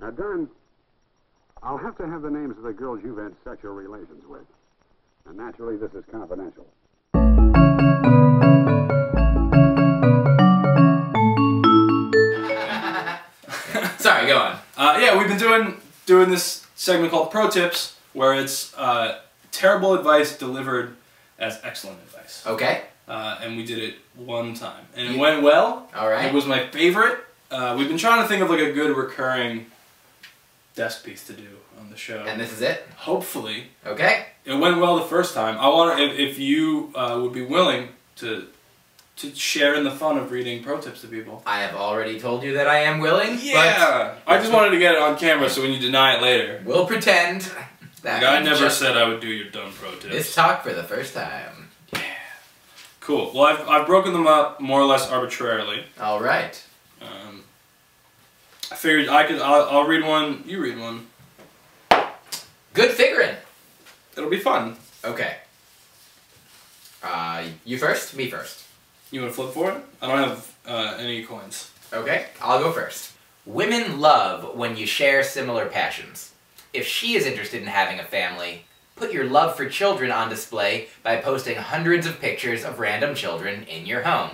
Now, Dunn, I'll have to have the names of the girls you've had sexual relations with. And naturally, this is confidential. Sorry, go on. Yeah, we've been doing this segment called Pro Tips, where it's terrible advice delivered as excellent advice. Okay. And we did it one time, and it went well. All right. It was my favorite. We've been trying to think of like a good recurring desk piece to do on the show. And this is it? Hopefully. Okay. It went well the first time. I wonder if you would be willing to share in the fun of reading pro tips to people. I have already told you that I am willing. Yeah. But I just wanted to get it on camera so when you deny it later. We'll pretend that Like I never said I would do your dumb pro tips. This talk for the first time. Yeah. Cool. Well, I've broken them up more or less arbitrarily. All right. I figured I'll read one, you read one. Good figuring. It'll be fun. Okay. You first? Me first. You want to flip for it? I don't have any coins. Okay, I'll go first. Women love when you share similar passions. If she is interested in having a family, put your love for children on display by posting hundreds of pictures of random children in your home.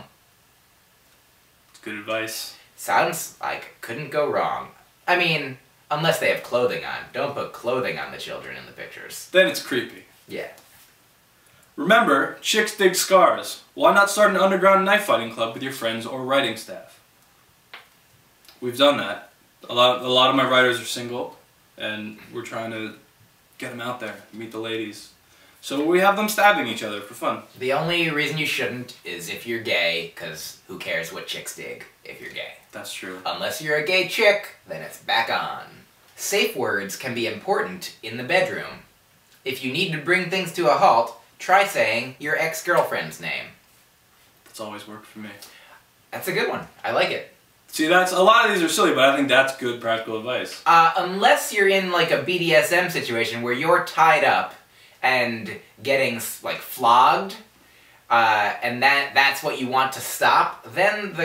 It's good advice. Sounds like couldn't go wrong. I mean, unless they have clothing on. Don't put clothing on the children in the pictures. Then it's creepy. Yeah. Remember, chicks dig scars. Why not start an underground knife fighting club with your friends or writing staff? We've done that. A lot of my writers are single, and we're trying to get them out there, meet the ladies. So we have them stabbing each other for fun. The only reason you shouldn't is if you're gay, because who cares what chicks dig if you're gay. That's true. Unless you're a gay chick, then it's back on. Safe words can be important in the bedroom. If you need to bring things to a halt, try saying your ex-girlfriend's name. That's always worked for me. That's a good one. I like it. See, a lot of these are silly, but I think that's good practical advice. Unless you're in like a BDSM situation where you're tied up and getting like flogged, and that's what you want to stop, then the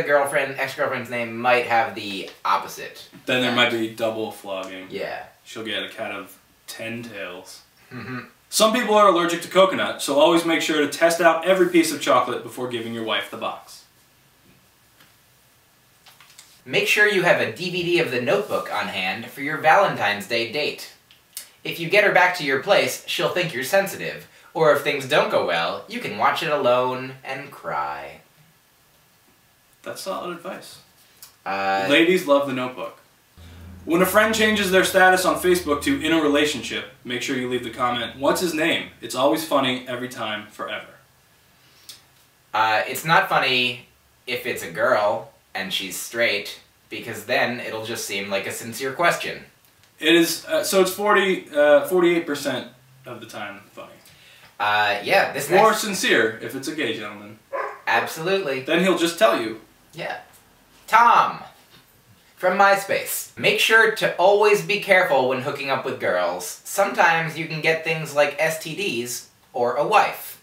ex-girlfriend's name might have the opposite. Then there might be double flogging. Yeah. She'll get a cat of 10 tails. Mm-hmm. Some people are allergic to coconut, so always make sure to test out every piece of chocolate before giving your wife the box. Make sure you have a DVD of The Notebook on hand for your Valentine's Day date. If you get her back to your place, she'll think you're sensitive. Or if things don't go well, you can watch it alone and cry. That's solid advice. Ladies love The Notebook. When a friend changes their status on Facebook to in a relationship, make sure you leave the comment, "What's his name?" It's always funny every time, forever. It's not funny if it's a girl and she's straight, because then it'll just seem like a sincere question. It is, so it's 48% of the time funny. Yeah, this Or next... sincere, if it's a gay gentleman. Absolutely. Then he'll just tell you. Yeah. Tom, from MySpace. Make sure to always be careful when hooking up with girls. Sometimes you can get things like STDs or a wife.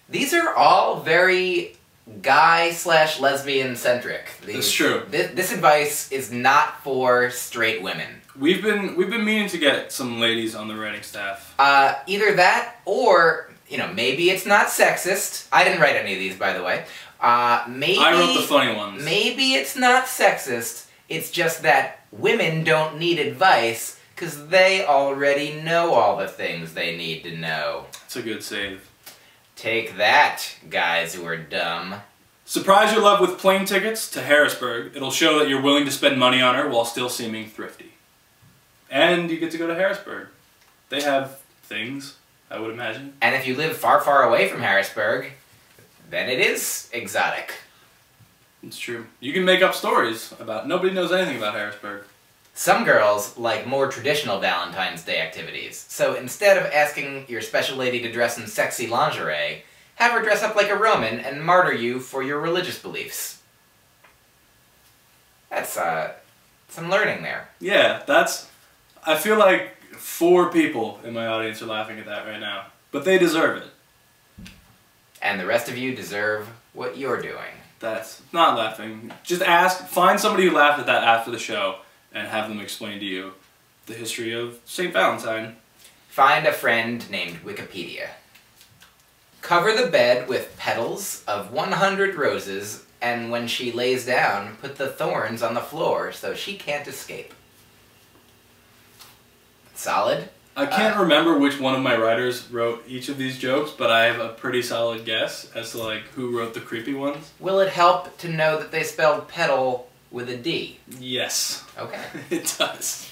These are all very guy/lesbian centric. That's true. This advice is not for straight women. We've been meaning to get some ladies on the writing staff. Either that, or maybe it's not sexist. I didn't write any of these, by the way. Maybe I wrote the funny ones. Maybe it's not sexist. It's just that women don't need advice because they already know all the things they need to know. It's a good save. Take that, guys who are dumb. Surprise your love with plane tickets to Harrisburg. It'll show that you're willing to spend money on her while still seeming thrifty. And you get to go to Harrisburg. They have things, I would imagine. And if you live far, far away from Harrisburg, then it is exotic. It's true. You can make up stories about nobody knows anything about Harrisburg. Some girls like more traditional Valentine's Day activities, so instead of asking your special lady to dress in sexy lingerie, have her dress up like a Roman and martyr you for your religious beliefs. That's, some learning there. Yeah, I feel like 4 people in my audience are laughing at that right now. But they deserve it. And the rest of you deserve what you're doing. That's not laughing. Just find somebody who laughed at that after the show, and have them explain to you the history of St. Valentine. Find a friend named Wikipedia. Cover the bed with petals of 100 roses, and when she lays down, put the thorns on the floor so she can't escape. Solid? I can't remember which one of my writers wrote each of these jokes, but I have a pretty solid guess as to like who wrote the creepy ones. Will it help to know that they spelled petal with a D? Yes. Okay. It does.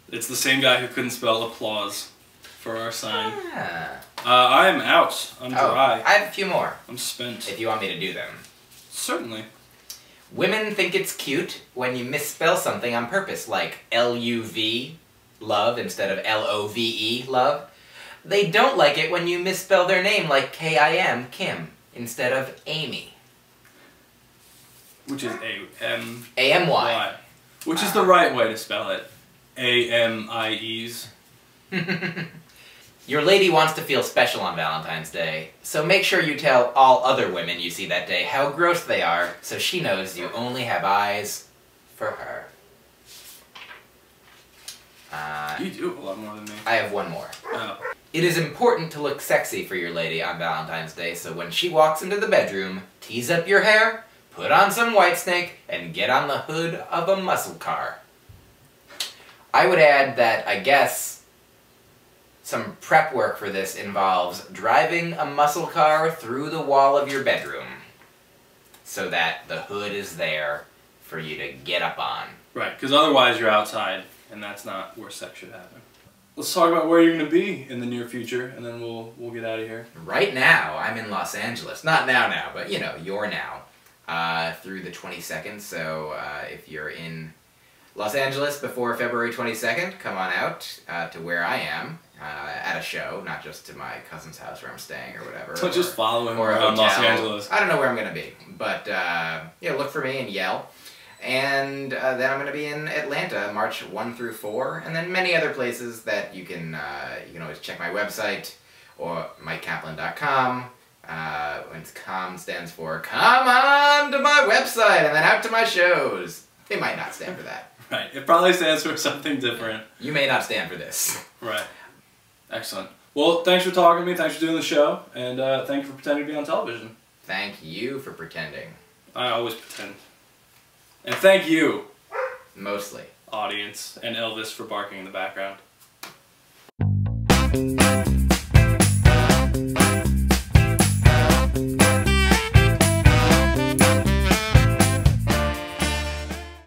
It's the same guy who couldn't spell applause for our sign. Ah. I am out. I'm dry. I have a few more, I'm spent. if you want me to do them. Certainly. Women think it's cute when you misspell something on purpose, like L-U-V, love, instead of L-O-V-E, love. They don't like it when you misspell their name like K-I-M, Kim, instead of Amy. Which is A-M... A-M-Y. Which is the right way to spell it. A-M-I-Es. Your lady wants to feel special on Valentine's Day, so make sure you tell all other women you see that day how gross they are, so she knows you only have eyes for her. You do a lot more than me. I have one more. Oh. It is important to look sexy for your lady on Valentine's Day, so when she walks into the bedroom, tease up your hair, put on some Whitesnake, and get on the hood of a muscle car. I would add that, I guess, some prep work for this involves driving a muscle car through the wall of your bedroom so that the hood is there for you to get up on. Right, because otherwise you're outside, and that's not where sex should happen. Let's talk about where you're going to be in the near future, and then we'll get out of here. Right now, I'm in Los Angeles. Not now, but you know, you're now. Through the 22nd, so if you're in Los Angeles before February 22nd, come on out to where I am. At a show, not just to my cousin's house where I'm staying or whatever. So just follow him or around Los Angeles. I don't know where I'm going to be, but yeah, look for me and yell. And then I'm going to be in Atlanta, March 1 through 4, and then many other places that you can always check my website or myqkaplan.com. When COM stands for come on to my website and then out to my shows. They might not stand for that. Right, it probably stands for something different. You may not stand for this. Right. Excellent. Well, thanks for talking to me, thanks for doing the show, and thank you for pretending to be on television. Thank you for pretending. I always pretend. And thank you, Mostly. audience, and Elvis for barking in the background.